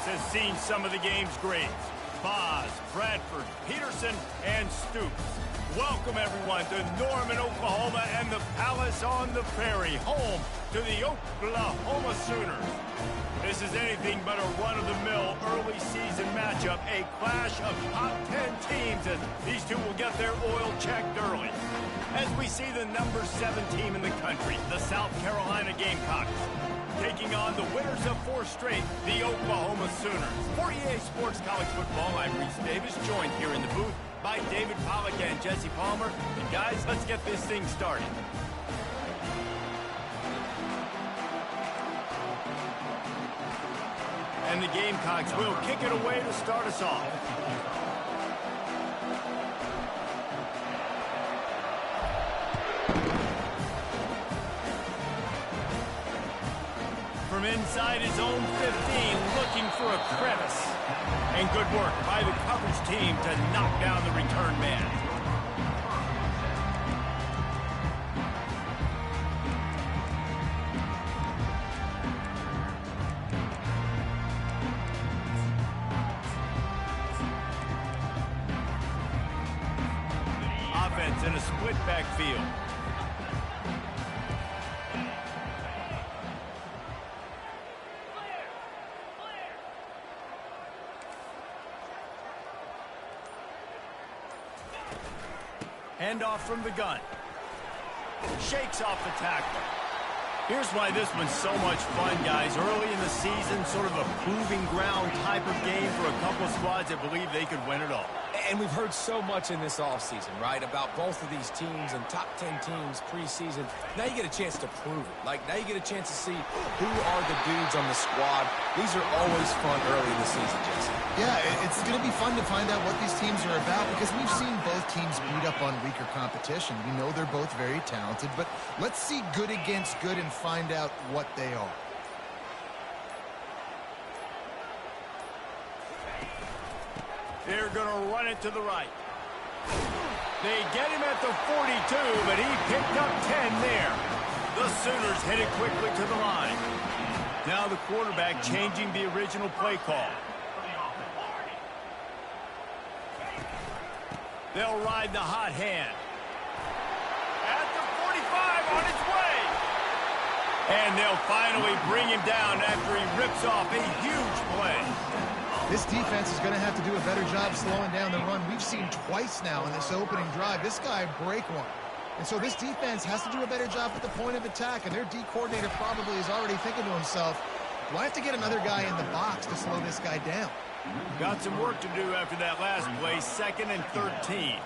House has seen some of the game's greats. Boz, Bradford, Peterson, and Stoops. Welcome, everyone, to Norman, Oklahoma, and the Palace on the Prairie, home to the Oklahoma Sooners. This is anything but a run-of-the-mill early season matchup, a clash of top 10 teams as these two will get their oil checked early. As we see the number 7 team in the country, the South Carolina Gamecocks, taking on the winners of 4 straight, the Oklahoma Sooners. For EA Sports College Football, I'm Reese Davis, joined here in the booth by David Pollack and Jesse Palmer. And guys, let's get this thing started. And the Gamecocks will kick it away to start us off. From inside his own 15, looking for a crevice. And good work by the coverage team to knock down the return man. Offense in a split backfield. Handoff from the gun. Shakes off the tackle. Here's why this one's so much fun, guys. Early in the season, sort of a proving ground type of game for a couple of squads that believe they could win it all. And we've heard so much in this offseason, right, about both of these teams and top 10 teams preseason. Now you get a chance to prove it. Like, now you get a chance to see who are the dudes on the squad. These are always fun early in the season, Jesse. Yeah, it's going to be fun to find out what these teams are about because we've seen both teams beat up on weaker competition. We know they're both very talented, but let's see good against good and find out what they are. They're going to run it to the right. They get him at the 42, but he picked up 10 there. The Sooners hit it quickly to the line. Now the quarterback changing the original play call. They'll ride the hot hand. At the 45, on its way. And they'll finally bring him down after he rips off a huge play. This defense is going to have to do a better job slowing down the run. We've seen twice now in this opening drive. This guy break one. And so this defense has to do a better job at the point of attack. And their D coordinator probably is already thinking to himself, do I have to get another guy in the box to slow this guy down? Got some work to do after that last play, 2nd and 13.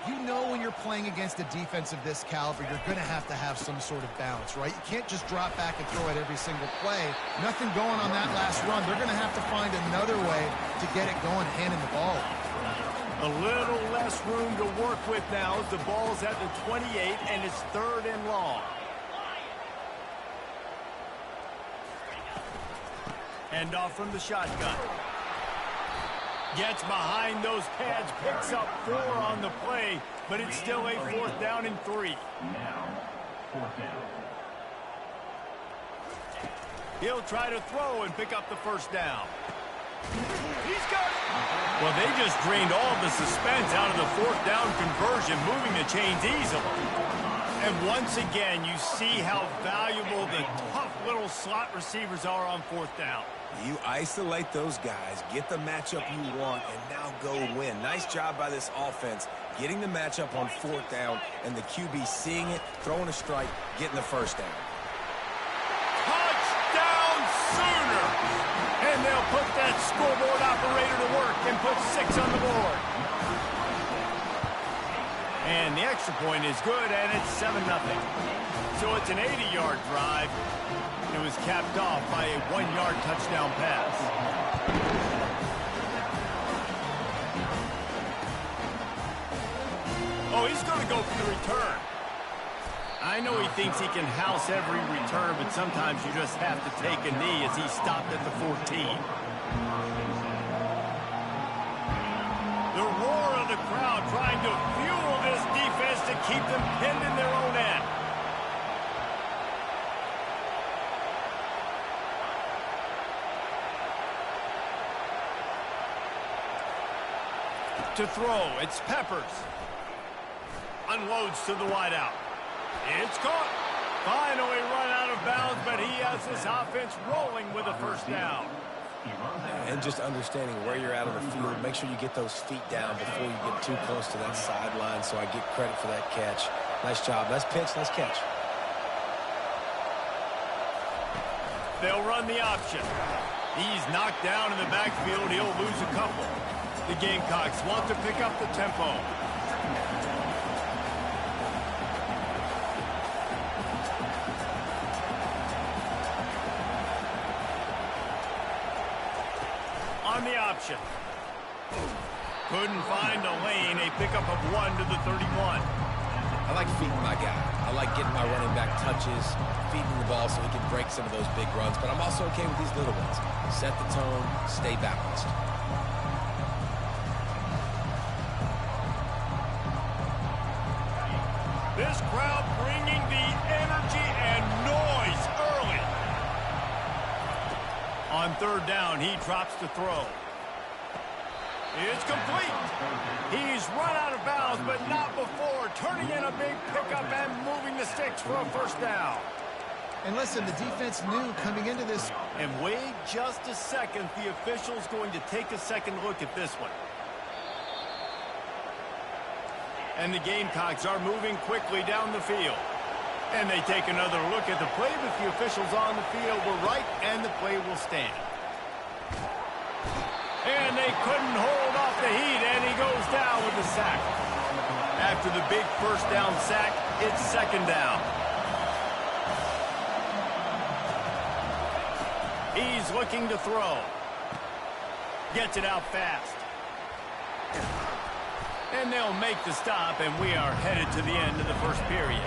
You know when you're playing against a defense of this caliber, you're going to have some sort of balance, right? You can't just drop back and throw it every single play. Nothing going on that last run. They're going to have to find another way to get it going, handing the ball. A little less room to work with now as the ball's at the 28 and it's 3rd and long. Handoff from the shotgun. Gets behind those pads, picks up 4 on the play, but it's still a 4th down and 3. Now, 4th down. He'll try to throw and pick up the 1st down. He's got it. Well, they just drained all the suspense out of the 4th down conversion, moving the chains easily. And once again, you see how valuable the tough little slot receivers are on 4th down. You isolate those guys, get the matchup you want, and now go win. Nice job by this offense, getting the matchup on 4th down, and the QB seeing it, throwing a strike, getting the 1st down. Touchdown Sooners! And they'll put that scoreboard operator to work and put 6 on the board. And the extra point is good, and it's 7-0. So it's an 80-yard drive. It was capped off by a 1-yard touchdown pass. Oh, he's going to go for the return. I know he thinks he can house every return, but sometimes you just have to take a knee as he stopped at the 14. The roar of the crowd trying to fuel this defense to keep them pinned in their own end. To throw, it's Peppers. Unloads to the wideout. It's caught. Finally run out of bounds, but he has this offense rolling with a first down. And just understanding where you're at on the field, make sure you get those feet down before you get too close to that sideline, so I get credit for that catch. Nice job. Nice pitch, nice catch. They'll run the option. He's knocked down in the backfield. He'll lose a couple. The Gamecocks want to pick up the tempo. On the option. Couldn't find a lane. A pickup of 1 to the 31. I like feeding my guy. I like getting my running back touches, feeding the ball so he can break some of those big runs, but I'm also okay with these little ones. Set the tone, stay balanced. This crowd bringing the energy and noise early. On third down, he drops the throw. It's complete. He's run out of bounds, but not before turning in a big pickup and moving the sticks for a first down. And listen, the defense knew coming into this. And wait just a second. The official's going to take a second look at this one. And the Gamecocks are moving quickly down the field. And they take another look at the play, but the officials on the field were right, and the play will stand. And they couldn't hold off the heat, and he goes down with the sack. After the big first down sack, it's second down. He's looking to throw. Gets it out fast. And they'll make the stop, and we are headed to the end of the first period.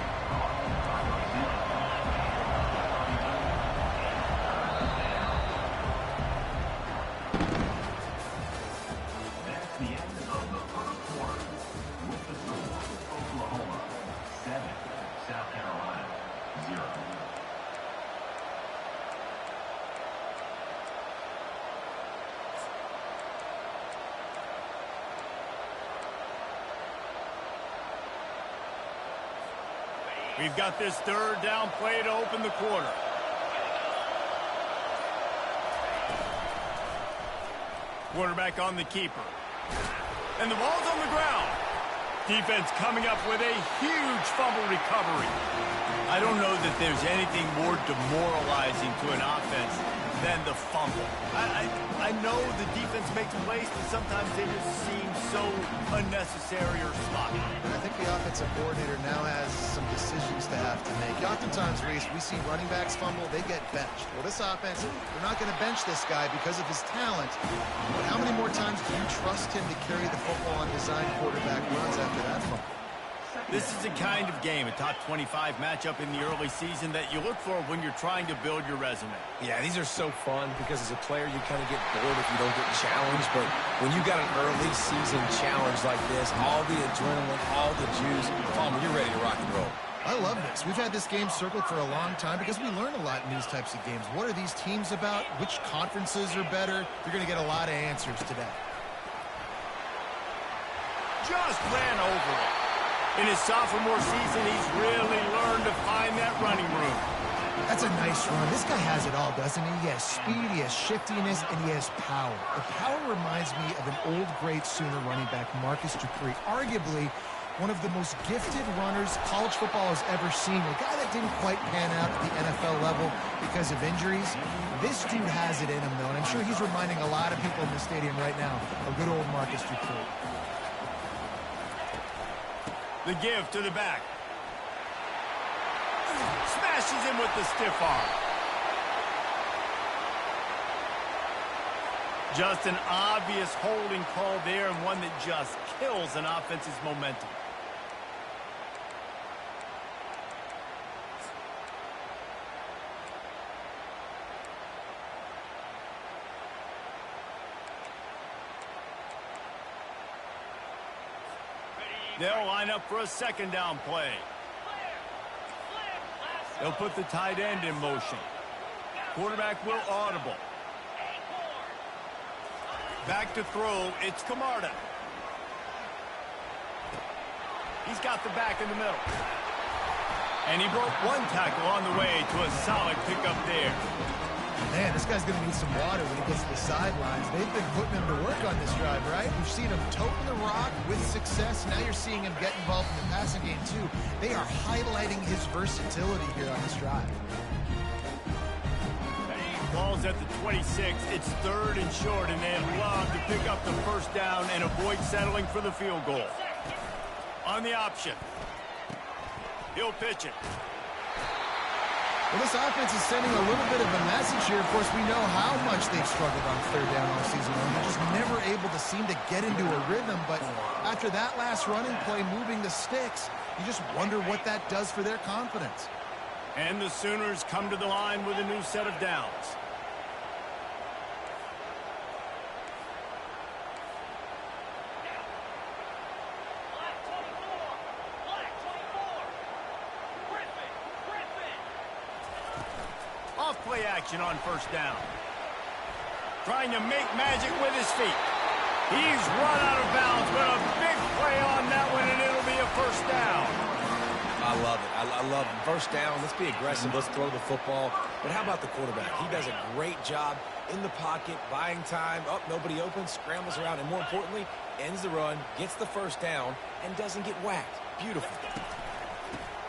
That's the end of the first quarter. With the score, Oklahoma 7, South Carolina 0. We've got this third down play to open the quarter. Quarterback on the keeper. And the ball's on the ground. Defense coming up with a huge fumble recovery. I don't know that there's anything more demoralizing to an offense than the fumble. I know the defense makes plays, but sometimes they just seem so unnecessary or sloppy. I think the offensive coordinator now has some decisions to have to make. Oftentimes, Reese, we see running backs fumble, they get benched. Well, this offense, they're not going to bench this guy because of his talent. But how many more times do you trust him to carry the football on design quarterback runs after that fumble? This is the kind of game, a top 25 matchup in the early season, that you look for when you're trying to build your resume. Yeah, these are so fun because as a player, you kind of get bored if you don't get challenged. But when you got an early season challenge like this, all the adrenaline, all the juice, Palmer, you're ready to rock and roll. I love this. We've had this game circled for a long time because we learn a lot in these types of games. What are these teams about? Which conferences are better? You're going to get a lot of answers today. Just ran over it. In his sophomore season, he's really learned to find that running room. That's a nice run. This guy has it all, doesn't he? He has speed, he has shiftiness, and he has power. The power reminds me of an old great Sooner running back, Marcus Dupree. Arguably one of the most gifted runners college football has ever seen. A guy that didn't quite pan out at the NFL level because of injuries. This dude has it in him, though, and I'm sure he's reminding a lot of people in the stadium right now of good old Marcus Dupree. The give to the back. Smashes him with the stiff arm. Just an obvious holding call there, and one that just kills an offense's momentum. They'll line up for a second down play. They'll put the tight end in motion. Quarterback will audible. Back to throw, it's Camarda. He's got the back in the middle. And he broke one tackle on the way to a solid pickup there. Man, this guy's going to need some water when he gets to the sidelines. They've been putting him to work on this drive, right? We've seen him toting the rock with success. Now you're seeing him get involved in the passing game, too. They are highlighting his versatility here on this drive. Ball's at the 26. It's 3rd and short, and they'd love to pick up the first down and avoid settling for the field goal. On the option. He'll pitch it. Well, this offense is sending a little bit of a message here. Of course, we know how much they've struggled on 3rd down all season long. They're just never able to seem to get into a rhythm. But after that last running play, moving the sticks, you just wonder what that does for their confidence. And the Sooners come to the line with a new set of downs. Off-play action on 1st down. Trying to make magic with his feet. He's run out of bounds, but a big play on that one, and it'll be a 1st down. I love it. I love it. 1st down. Let's be aggressive. Let's throw the football. But how about the quarterback? He does a great job in the pocket, buying time. Up, nobody open, scrambles around, and more importantly, ends the run, gets the 1st down, and doesn't get whacked. Beautiful.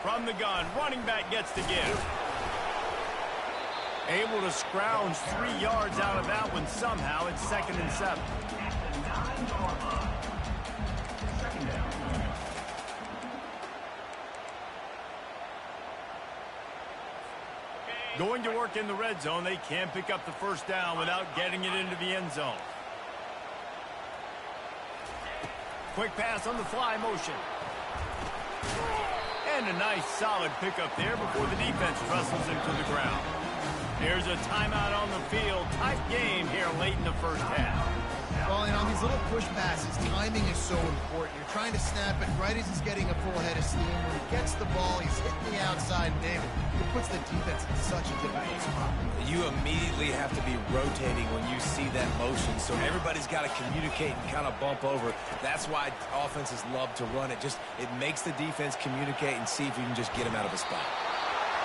From the gun, running back gets the give. Able to scrounge 3 yards out of that one somehow. It's 2nd and 7. Going to work in the red zone. They can't pick up the 1st down without getting it into the end zone. Quick pass on the fly motion. And a nice solid pickup there before the defense wrestles him to the ground. Here's a timeout on the field. Tight game here late in the 1st half. Well, and on these little push passes, timing is so important. You're trying to snap it right as he's getting a full head of steam. When he gets the ball, he's hitting the outside, and David, it puts the defense in such a difficult spot. You immediately have to be rotating when you see that motion, so everybody's got to communicate and kind of bump over. That's why offenses love to run it. It makes the defense communicate and see if you can just get him out of a spot.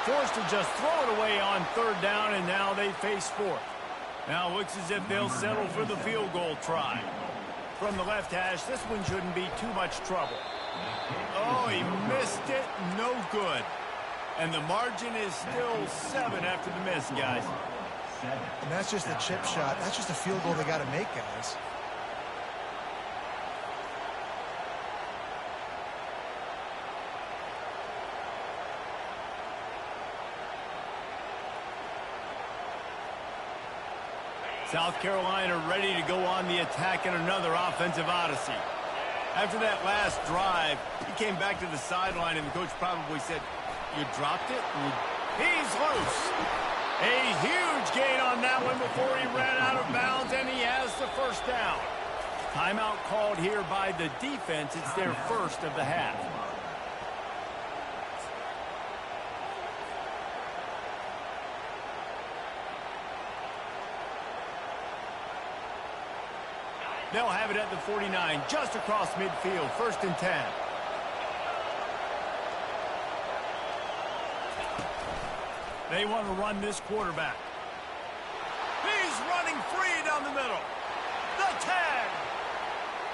Forced to just throw it away on 3rd down, and now they face 4th. Now looks as if they'll settle for the field goal try. From the left hash, this one shouldn't be too much trouble. Oh, he missed it. No good. And the margin is still 7 after the miss, guys. And that's just a chip shot. That's just a field goal they got to make, guys. South Carolina ready to go on the attack in another offensive odyssey. After that last drive, he came back to the sideline, and the coach probably said, "You dropped it?" He's loose. A huge gain on that one before he ran out of bounds, and he has the 1st down. Timeout called here by the defense. It's their 1st of the half. They'll have it at the 49, just across midfield, 1st and 10. They want to run this quarterback. He's running free down the middle. The tag.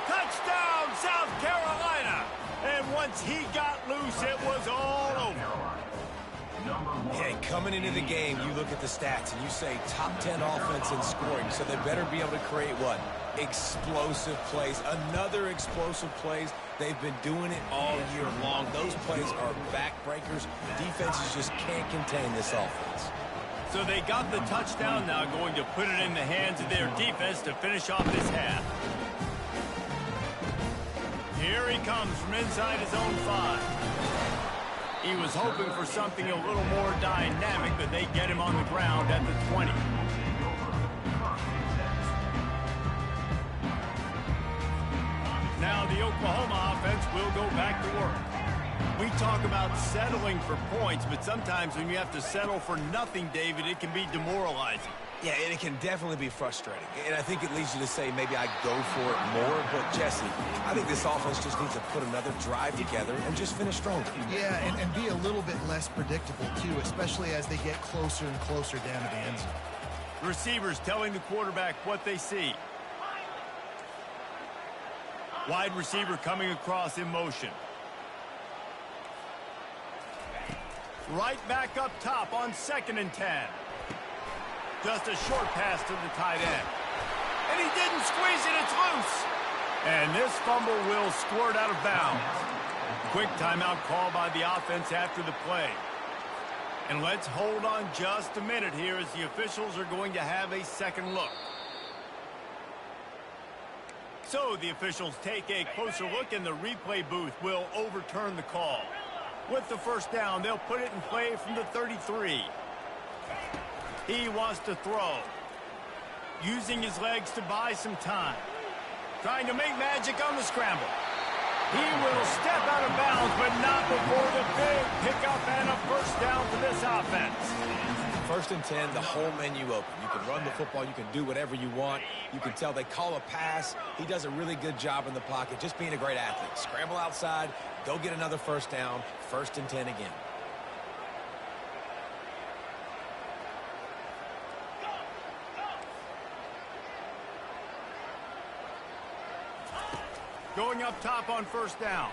Touchdown, South Carolina. And once he got loose, it was all over. Hey, coming into the game, you look at the stats and you say top 10 offense in scoring, so they better be able to create what? Explosive plays. Another explosive plays. They've been doing it all year long. Those plays are backbreakers. Defenses just can't contain this offense. So they got the touchdown, now going to put it in the hands of their defense to finish off this half. Here he comes from inside his own 5. He was hoping for something a little more dynamic, but they get him on the ground at the 20. Now the Oklahoma offense will go back to work. We talk about settling for points, but sometimes when you have to settle for nothing, David, it can be demoralizing. Yeah, and it can definitely be frustrating. And I think it leads you to say maybe I go for it more. But, Jesse, I think this offense just needs to put another drive together and just finish stronger. Yeah, and be a little bit less predictable, too, especially as they get closer and closer down to the end zone. Receivers telling the quarterback what they see. Wide receiver coming across in motion. Right back up top on 2nd and 10. Just a short pass to the tight end. And he didn't squeeze it, it's loose. And this fumble will squirt out of bounds. Quick timeout call by the offense after the play. And let's hold on just a minute here as the officials are going to have a second look. So the officials take a closer look and the replay booth will overturn the call. With the first down, they'll put it in play from the 33. He wants to throw. Using his legs to buy some time. Trying to make magic on the scramble. He will step out of bounds, but not before the big pickup and a first down for this offense. 1st and 10, the whole menu open. You can run the football. You can do whatever you want. You can tell they call a pass. He does a really good job in the pocket, just being a great athlete. Scramble outside, go get another first down, 1st and 10 again. Going up top on first down.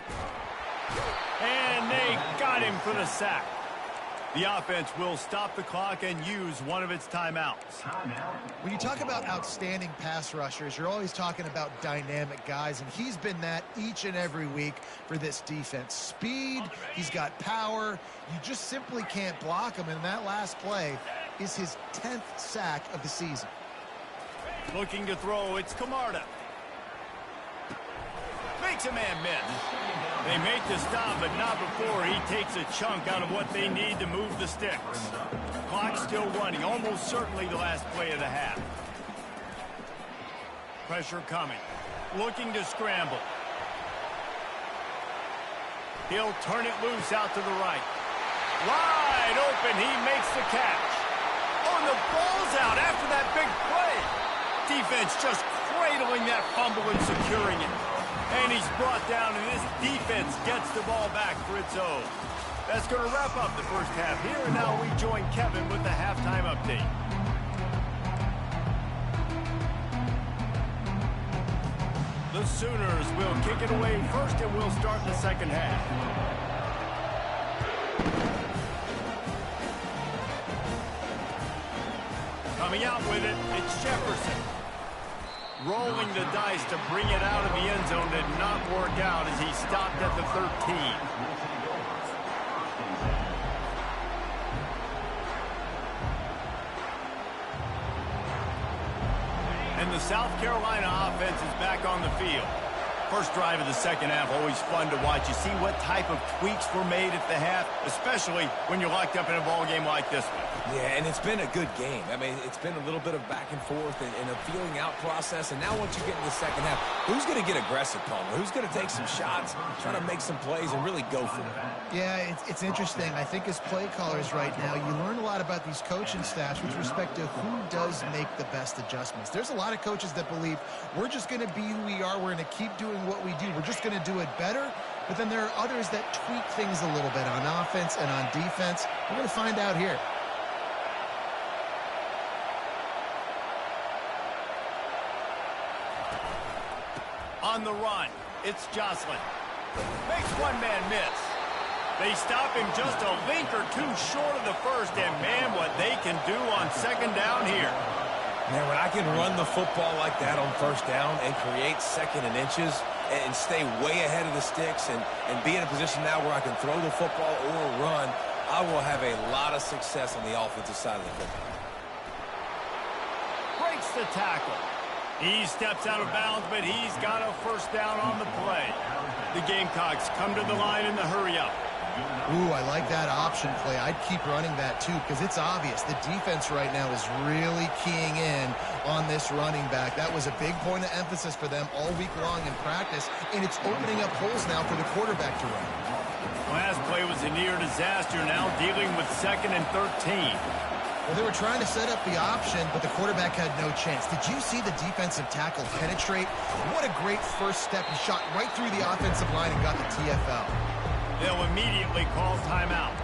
And they got him for the sack. The offense will stop the clock and use one of its timeouts. When you talk about outstanding pass rushers, you're always talking about dynamic guys, and he's been that each and every week for this defense. Speed, he's got power. You just simply can't block him, and that last play is his 10th sack of the season. Looking to throw, it's Camarda. Makes a man miss. They make the stop, but not before he takes a chunk out of what they need to move the sticks. Clock still running, almost certainly the last play of the half. Pressure coming. Looking to scramble. He'll turn it loose out to the right. Wide open, he makes the catch. Oh, and the ball's out after that big play. Defense just cradling that fumble and securing it. And he's brought down, and this defense gets the ball back for its own. That's going to wrap up the first half here, and now we join Kevin with the halftime update. The Sooners will kick it away first, and we'll start the second half. Coming out with it, it's Jefferson. Rolling the dice to bring it out of the end zone did not work out as he stopped at the 13. And the South Carolina offense is back on the field. First drive of the second half, always fun to watch. You see what type of tweaks were made at the half, especially when you're locked up in a ball game like this one. Yeah, and it's been a good game. I mean, it's been a little bit of back and forth and a feeling out process. And now once you get in the second half, who's going to get aggressive, Palmer? Who's going to take some shots, try to make some plays, and really go for it? Yeah, it's interesting. I think as play callers right now, you learn a lot about these coaching staffs with respect to who does make the best adjustments. There's a lot of coaches that believe we're just going to be who we are. We're going to keep doing what we do. We're just going to do it better. But then there are others that tweak things a little bit on offense and on defense. We're going to find out here. On the run, it's Jocelyn. Makes one man miss. They stop him just a link or two short of the first, and man, what they can do on second down here. Man, when I can run the football like that on first down and create second and inches and stay way ahead of the sticks and be in a position now where I can throw the football or run, I will have a lot of success on the offensive side of the football. Breaks the tackle. He steps out of bounds, but he's got a first down on the play. The Gamecocks come to the line in the hurry-up. Ooh, I like that option play. I'd keep running that, too, because it's obvious. The defense right now is really keying in on this running back. That was a big point of emphasis for them all week long in practice, and it's opening up holes now for the quarterback to run. Last play was a near disaster, now dealing with 2nd and 13. Well, they were trying to set up the option, but the quarterback had no chance. Did you see the defensive tackle penetrate? What a great first step. He shot right through the offensive line and got the TFL. They'll immediately call timeout.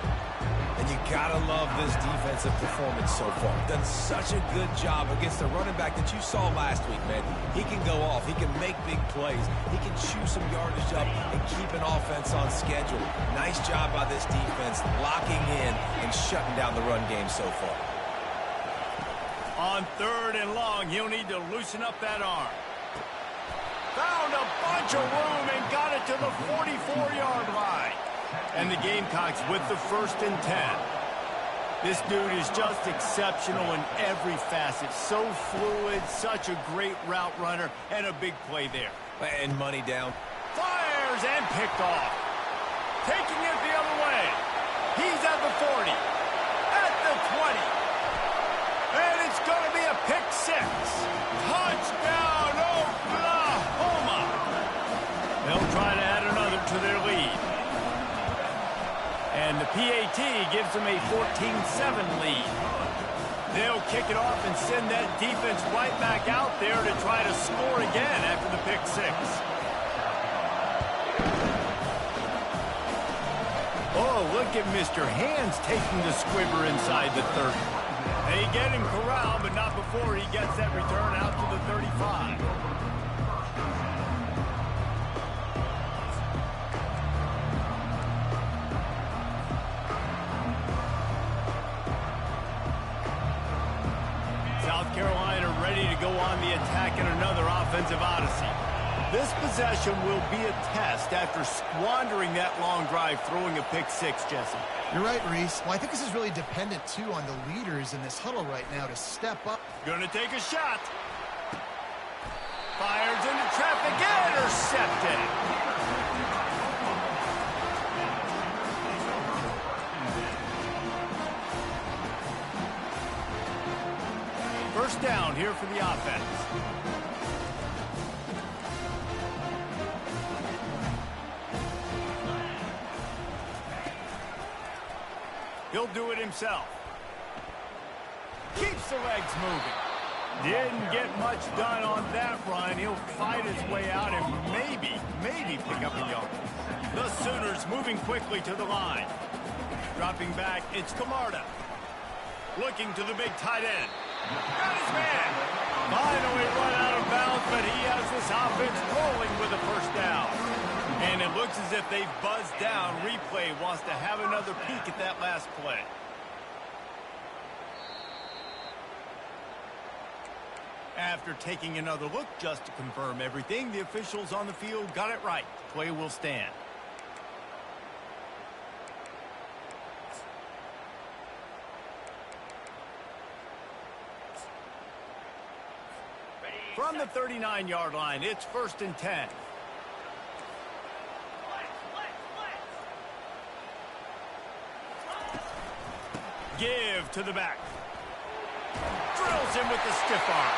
And you gotta love this defensive performance so far. Done such a good job against the running back that you saw last week, man. He can go off. He can make big plays. He can chew some yardage up and keep an offense on schedule. Nice job by this defense locking in and shutting down the run game so far. On 3rd and long, he'll need to loosen up that arm. Found a bunch of room and got it to the 44-yard line. And the Gamecocks with the 1st and 10. This dude is just exceptional in every facet. So fluid, such a great route runner, and a big play there. And money down. Fires and picked off. Taking it the other way. He's at the 40. At the 20. And it's going to be a pick 6. Touchdown, Oklahoma. They'll try to add another to their lead. And the PAT gives them a 14-7 lead. They'll kick it off and send that defense right back out there to try to score again after the pick 6. Oh, look at Mr. Hands taking the squibber inside the 30. They get him corralled, but not before he gets that return out to the 35. South Carolina ready to go on the attack in another offensive odyssey. This possession will be a test after squandering that long drive throwing a pick 6, Jesse. You're right, Reese. Well, I think this is really dependent, too, on the leaders in this huddle right now to step up. Gonna take a shot. Fires into traffic, intercepted. First down here for the offense. He'll do it himself. Keeps the legs moving. Didn't get much done on that run. He'll fight his way out and maybe pick up a yard. The Sooners moving quickly to the line. Dropping back, it's Camarda. Looking to the big tight end. Got his man. Finally run out of bounds, but he has this offense rolling with a first down. And it looks as if they've buzzed down. Replay wants to have another peek at that last play. After taking another look just to confirm everything, the officials on the field got it right. The play will stand. From the 39-yard line, it's 1st and 10. Give to the back. Drills him with the stiff arm.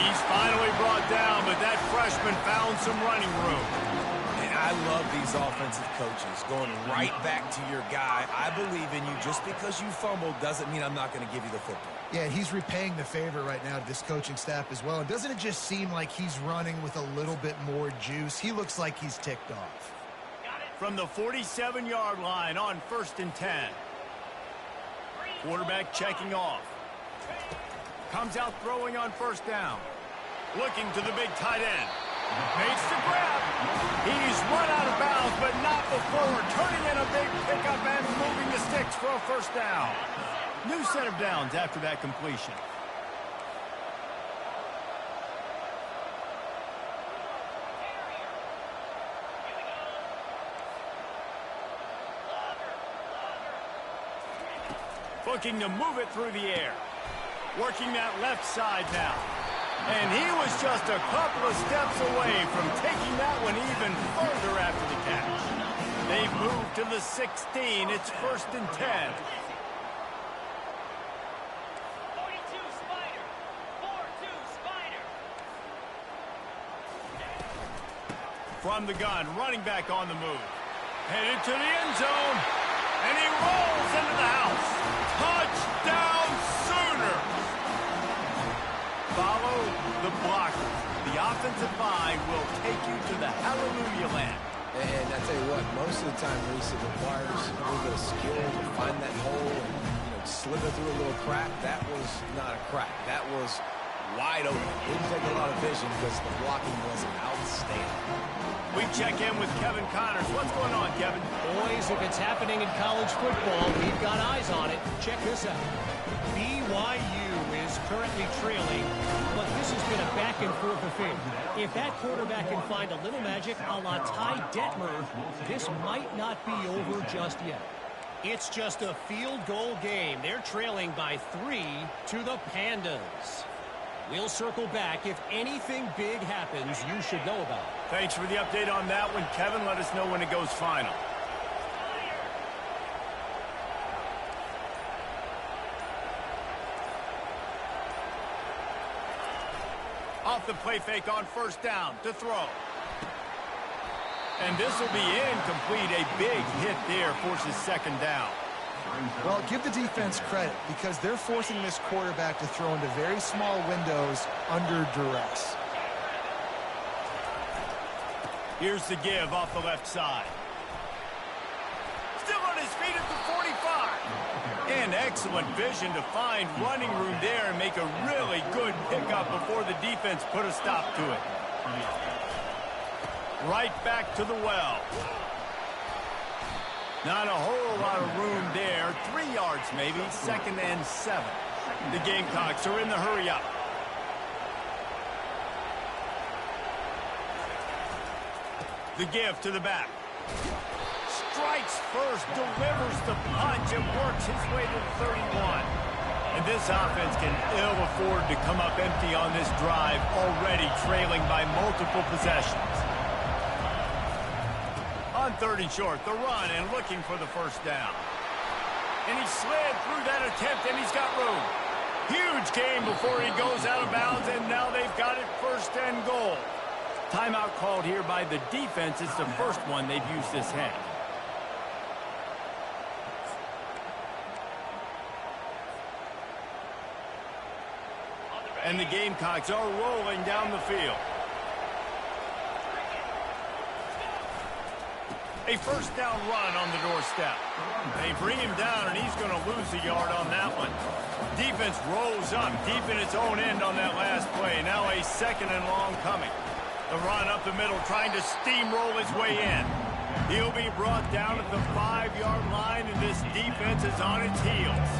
He's finally brought down, but that freshman found some running room. And I love these offensive coaches going right back to your guy. I believe in you. Just because you fumbled doesn't mean I'm not going to give you the football. Yeah, he's repaying the favor right now to this coaching staff as well. And doesn't it just seem like he's running with a little bit more juice? He looks like he's ticked off. From the 47-yard line on 1st and 10. Quarterback checking off. Comes out throwing on 1st down. Looking to the big tight end. Makes the grab. He's run out of bounds, but not before turning in a big pickup and moving the sticks for a 1st down. New set of downs after that completion. Looking to move it through the air. Working that left side now. And he was just a couple of steps away from taking that one even further after the catch. They've moved to the 16. It's 1st and 10. 42 Spider. 4-2 Spider. From the gun, running back on the move. Headed to the end zone. And he rolls into the house. Touchdown, Follow the blockers. The offensive line will take you to the hallelujah land. And I tell you what, most of the time, Reese, it requires a little bit of skill to find that hole and, slither through a little crack. That was not a crack. That was wide open. Didn't take a lot of vision because the blocking was outstanding. We check in with Kevin Connors. What's going on, Kevin? Boys, if it's happening in college football, we've got eyes on it. Check this out. BYU is currently trailing, but this has been a back-and-forth affair. If that quarterback can find a little magic a la Ty Detmer, this might not be over just yet. It's just a field goal game. They're trailing by 3 to the Pandas. We'll circle back. If anything big happens, you should know about it. Thanks for the update on that one, Kevin. Let us know when it goes final. Off the play fake on first down to throw. And this will be incomplete. A big hit there forces second down. Well, give the defense credit because they're forcing this quarterback to throw into very small windows under duress. Here's the give off the left side. Still on his feet at the 45. And excellent vision to find running room there and make a really good pickup before the defense put a stop to it. Right back to the well. Not a whole lot of room there. 3 yards maybe. 2nd and 7. The Gamecocks are in the hurry up. The give to the back. Strikes first, delivers the punch, and works his way to the 31. And this offense can ill afford to come up empty on this drive, already trailing by multiple possessions. On 3rd and short, the run and looking for the first down. And he slid through that attempt, and he's got room. Huge gain before he goes out of bounds, and now they've got it 1st and goal. Timeout called here by the defense. It's the first one they've used this half. And the Gamecocks are rolling down the field. A first down run on the doorstep. They bring him down, and he's going to lose a yard on that one. Defense rolls up deep in its own end on that last play. Now a 2nd and long coming. The run up the middle, trying to steamroll his way in. He'll be brought down at the 5-yard line, and this defense is on its heels.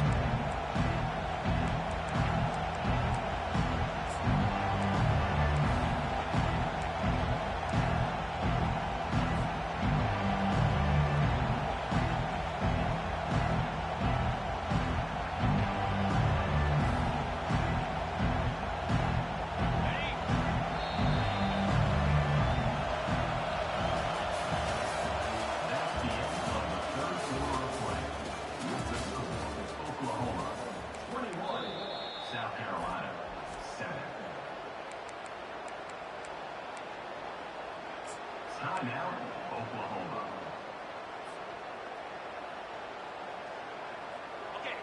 Timeout, Oklahoma.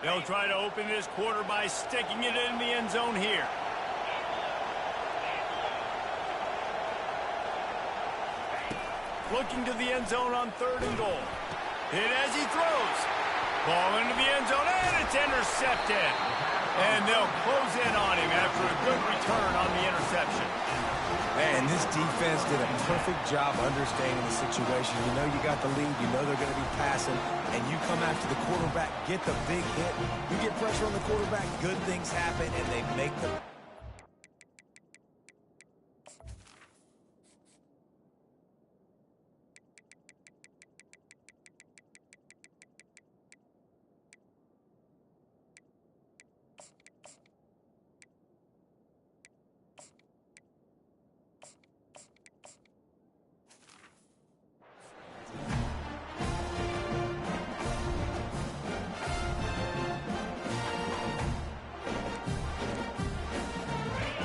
They'll try to open this quarter by sticking it in the end zone here. Looking to the end zone on 3rd and goal. Hit as he throws. Ball into the end zone, and it's intercepted. And they'll close in on him after a good return on the interception. Man, this defense did a perfect job understanding the situation. You know you got the lead. You know they're going to be passing. And you come after the quarterback, get the big hit. You get pressure on the quarterback, good things happen, and they make them.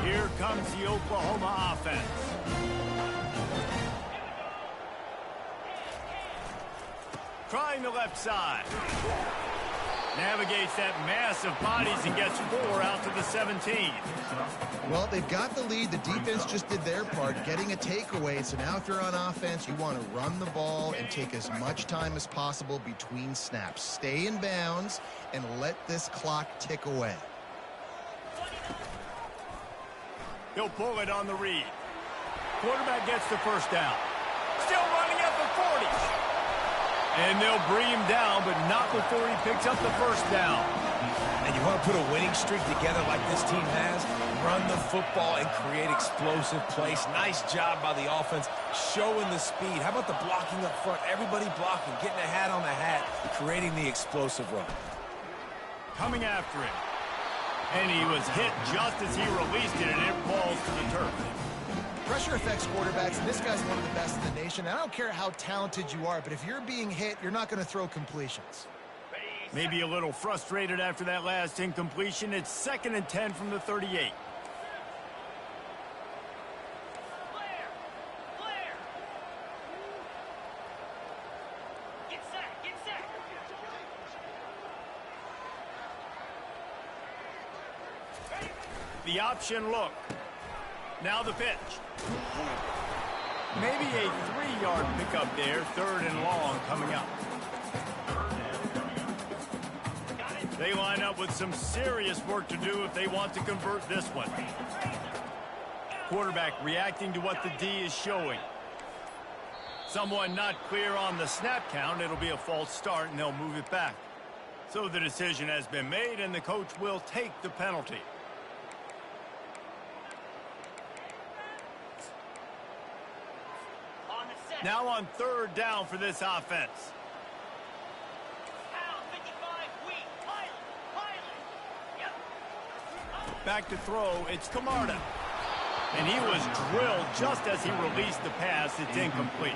Here comes the Oklahoma offense. Trying the left side. Navigates that mass of bodies and gets 4 out to the 17. Well, they've got the lead. The defense just did their part, getting a takeaway. So now if you're on offense, you want to run the ball and take as much time as possible between snaps. Stay in bounds and let this clock tick away. He'll pull it on the read. Quarterback gets the first down. Still running at the 40. And they'll bring him down, but not before he picks up the first down. And you want to put a winning streak together like this team has, run the football and create explosive plays. Nice job by the offense, showing the speed. How about the blocking up front? Everybody blocking, getting a hat on a hat, creating the explosive run. Coming after him. And he was hit just as he released it, and it falls to the turf. Pressure affects quarterbacks, and this guy's one of the best in the nation. I don't care how talented you are, but if you're being hit, you're not going to throw completions. Maybe a little frustrated after that last incompletion. It's 2nd and 10 from the 38. Get set, get set. The option look. Now the pitch. Maybe a 3-yard pickup there. 3rd and long coming up. They line up with some serious work to do if they want to convert this one. Quarterback reacting to what the D is showing. Someone not clear on the snap count. It'll be a false start, and they'll move it back. So the decision has been made, and the coach will take the penalty. Now on 3rd down for this offense. Pound 55 weak. Pilot. Yep. Back to throw, it's Camarda. And he was drilled just as he released the pass. It's incomplete.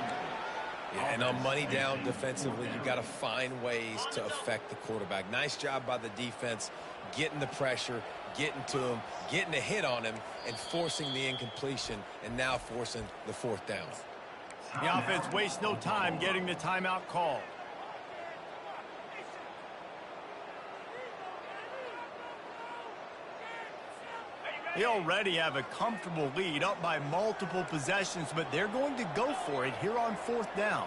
Yeah, and on money down defensively, you got to find ways to affect the quarterback. Nice job by the defense, getting the pressure, getting to him, getting a hit on him, and forcing the incompletion, and now forcing the 4th down. The offense wastes no time getting the timeout call. They already have a comfortable lead, up by multiple possessions, but they're going to go for it here on 4th down.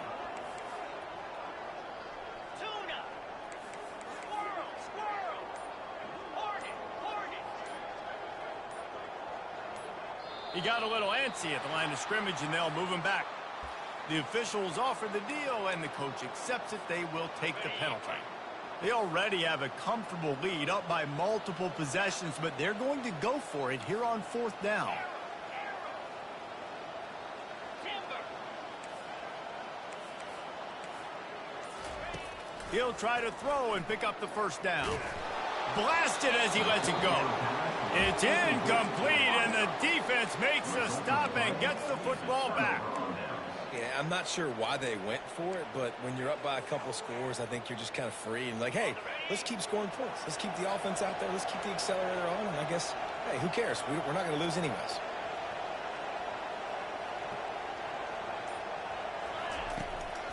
Tuna. Squirrel. Hornet. He got a little antsy at the line of scrimmage, and they'll move him back. The officials offer the deal, and the coach accepts it. They will take the penalty. They already have a comfortable lead, up by multiple possessions, but they're going to go for it here on 4th down. He'll try to throw and pick up the first down. Blasted as he lets it go. It's incomplete, and the defense makes the stop and gets the football back. Yeah, I'm not sure why they went for it, but when you're up by a couple scores, I think you're just kind of free and like, hey, let's keep scoring points. Let's keep the offense out there. Let's keep the accelerator on, and I guess, hey, who cares? We're not going to lose anyways.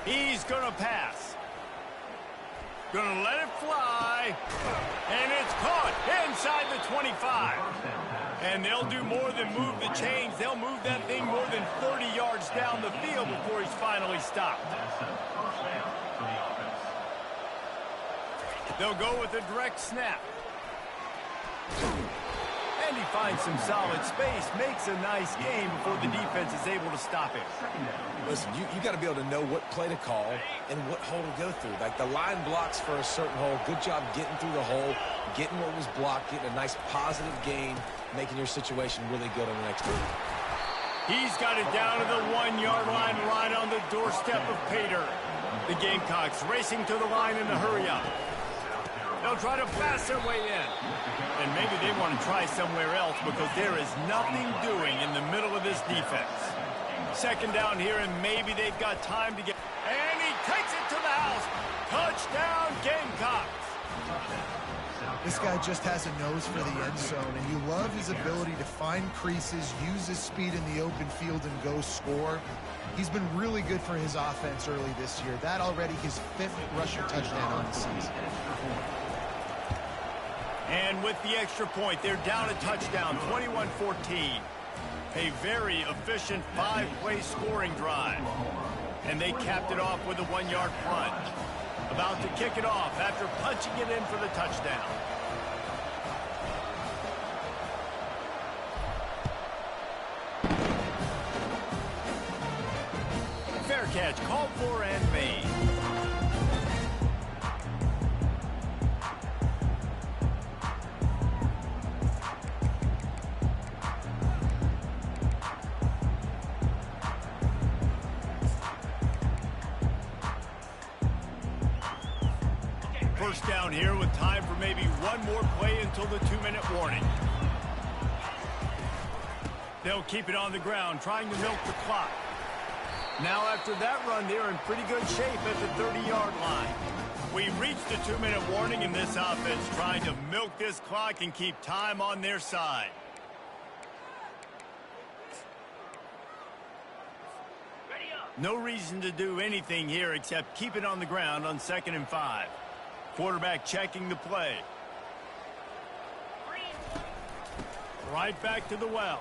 He's going to pass. Going to let it fly. And it's caught inside the 25. And they'll do more than move the chains. They'll move that thing more than 30 yards down the field before he's finally stopped. They'll go with a direct snap. And he finds some solid space, makes a nice game before the defense is able to stop him. Listen, you got to be able to know what play to call and what hole to go through. Like the line blocks for a certain hole. Good job getting through the hole, getting what was blocked, getting a nice positive gain, making your situation really good on the next move. He's got it down to the 1-yard line right on the doorstep of Pater. The Gamecocks racing to the line in a hurry-up. They'll try to pass their way in. And maybe they want to try somewhere else because there is nothing doing in the middle of this defense. 2nd down here, and maybe they've got time to get... And he takes it to the house. Touchdown, Gamecocks. This guy just has a nose for the end zone, and you love his ability to find creases, use his speed in the open field, and go score. He's been really good for his offense early this year. That already his 5th rushing touchdown on the season. And with the extra point, they're down a touchdown, 21-14. A very efficient 5-play scoring drive. And they capped it off with a 1-yard plunge. About to kick it off after punching it in for the touchdown. Fair catch, called for and made. First down here with time for maybe one more play until the 2-minute warning. They'll keep it on the ground, trying to milk the clock. Now after that run, they're in pretty good shape at the 30-yard line. We reached the 2-minute warning in this offense, trying to milk this clock and keep time on their side. No reason to do anything here except keep it on the ground on 2nd and 5. Quarterback checking the play. Right back to the well.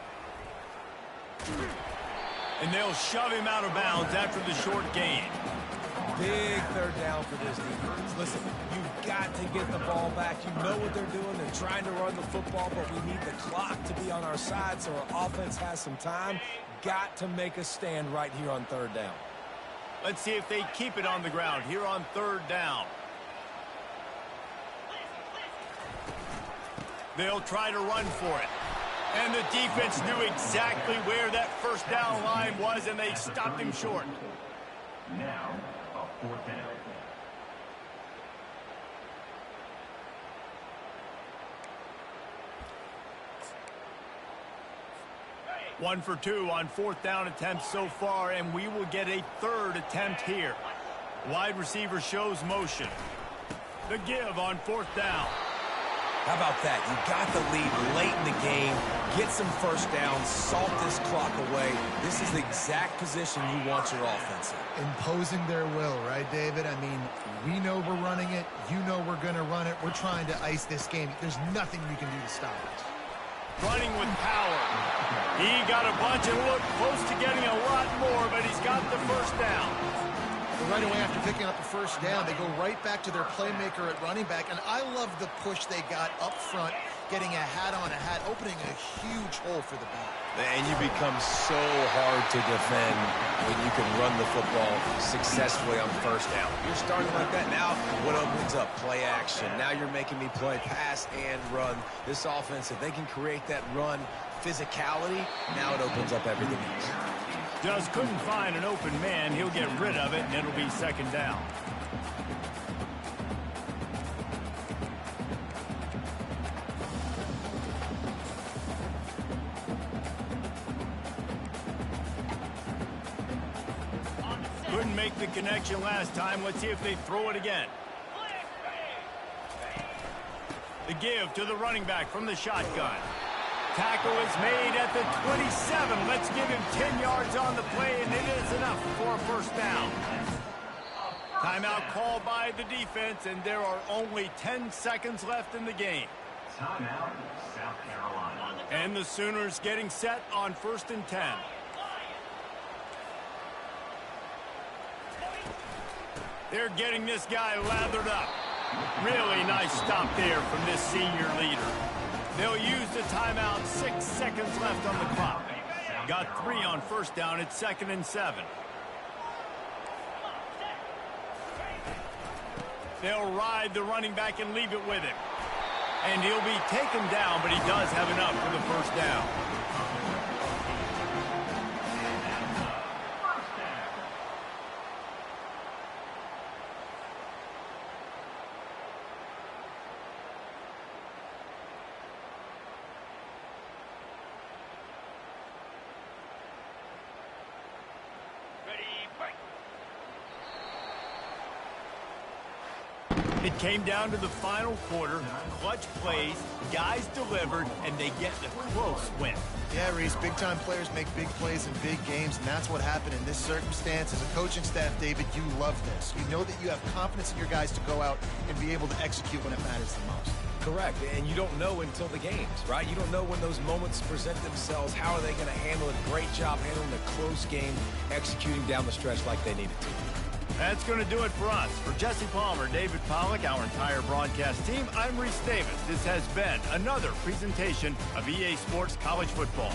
And they'll shove him out of bounds after the short gain. Big third down for this defense. Listen, you've got to get the ball back. You know what they're doing. They're trying to run the football, but we need the clock to be on our side so our offense has some time. Got to make a stand right here on 3rd down. Let's see if they keep it on the ground here on 3rd down. They'll try to run for it. And the defense knew exactly where that first down line was, and they stopped him short. Now, a 4th down. One for 2 on 4th down attempts so far, and we will get a 3rd attempt here. Wide receiver shows motion. The give on 4th down. How about that? You got the lead late in the game. Get some first downs. Salt this clock away. This is the exact position you want your offense in. Imposing their will, right, David? I mean, we know we're running it. You know we're going to run it. We're trying to ice this game. There's nothing you can do to stop it. Running with power. He got a bunch and looked close to getting a lot more, but he's got the first down. Right away after picking up the first down, they go right back to their playmaker at running back, and I love the push they got up front, getting a hat on a hat, opening a huge hole for the back. And you become so hard to defend when you can run the football successfully on 1st down. You're starting like that now. What opens up? Play action. Now you're making me play pass and run. This offense, if they can create that run physicality, now it opens up everything else. Just couldn't find an open man. He'll get rid of it, and it'll be 2nd down. Couldn't make the connection last time. Let's see if they throw it again. The give to the running back from the shotgun. Tackle is made at the 27. Let's give him 10 yards on the play, and it is enough for a 1st down. Timeout called by the defense, and there are only 10 seconds left in the game. Timeout, South Carolina. And the Sooners getting set on 1st and 10. They're getting this guy lathered up. Really nice stop there from this senior leader. They'll use the timeout. 6 seconds left on the clock. Got 3 on 1st down. It's 2nd and 7. They'll ride the running back and leave it with him. And he'll be taken down, but he does have enough for the 1st down. It came down to the final quarter. Clutch plays, guys delivered, and they get the close win. Yeah, Reese, big-time players make big plays in big games, and that's what happened in this circumstance. As a coaching staff, David, you love this. You know that you have confidence in your guys to go out and be able to execute when it matters the most. correct. And you don't know until the games, right? You don't know when those moments present themselves. How are they going to handle it? Great job handling a close game, executing down the stretch like they needed to. That's going to do it for us. For Jesse Palmer, David Pollack, our entire broadcast team, I'm Reese Davis. This has been another presentation of EA Sports College Football.